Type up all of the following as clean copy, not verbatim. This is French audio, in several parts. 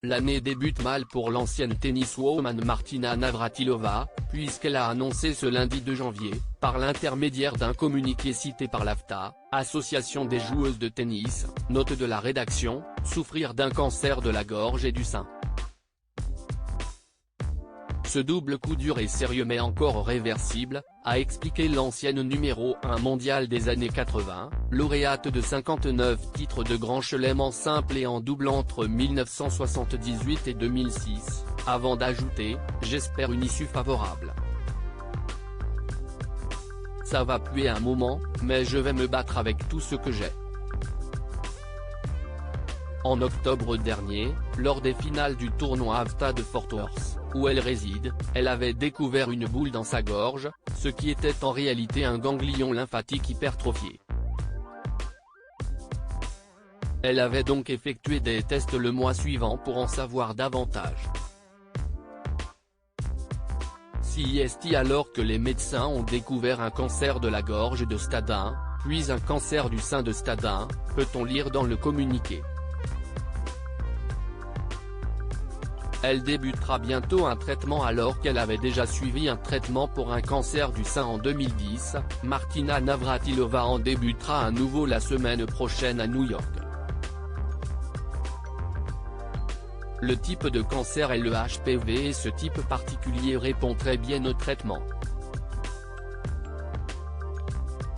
L'année débute mal pour l'ancienne tenniswoman Martina Navratilova, puisqu'elle a annoncé ce lundi 2 janvier, par l'intermédiaire d'un communiqué cité par l'AFTA, Association des joueuses de tennis, note de la rédaction, souffrir d'un cancer de la gorge et du sein. Ce double coup dur est sérieux mais encore réversible, a expliqué l'ancienne numéro 1 mondiale des années 80, lauréate de 59 titres de Grand Chelem en simple et en double entre 1978 et 2006, avant d'ajouter « J'espère une issue favorable. Ça va puer un moment, mais je vais me battre avec tout ce que j'ai ». En octobre dernier, lors des finales du tournoi AFTA de Fort Worth, où elle réside, elle avait découvert une boule dans sa gorge, ce qui était en réalité un ganglion lymphatique hypertrophié. Elle avait donc effectué des tests le mois suivant pour en savoir davantage. CIST alors que les médecins ont découvert un cancer de la gorge de stade 1, puis un cancer du sein de stade 1, peut-on lire dans le communiqué. Elle débutera bientôt un traitement alors qu'elle avait déjà suivi un traitement pour un cancer du sein en 2010, Martina Navratilova en débutera un nouveau la semaine prochaine à New York. Le type de cancer est le HPV et ce type particulier répond très bien au traitement.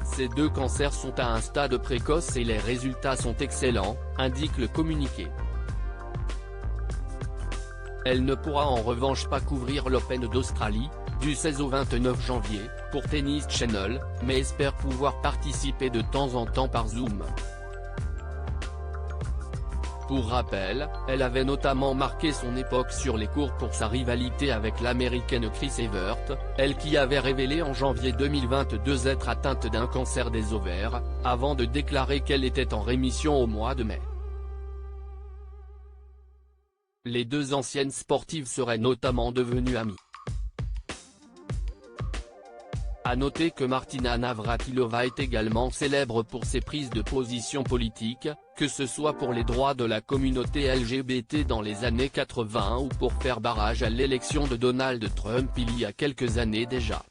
Ces deux cancers sont à un stade précoce et les résultats sont excellents, indique le communiqué. Elle ne pourra en revanche pas couvrir l'Open d'Australie, du 16 au 29 janvier, pour Tennis Channel, mais espère pouvoir participer de temps en temps par Zoom. Pour rappel, elle avait notamment marqué son époque sur les courts pour sa rivalité avec l'américaine Chris Evert, elle qui avait révélé en janvier 2022 être atteinte d'un cancer des ovaires, avant de déclarer qu'elle était en rémission au mois de mai. Les deux anciennes sportives seraient notamment devenues amies. À noter que Martina Navratilova est également célèbre pour ses prises de position politiques, que ce soit pour les droits de la communauté LGBT dans les années 80 ou pour faire barrage à l'élection de Donald Trump il y a quelques années déjà.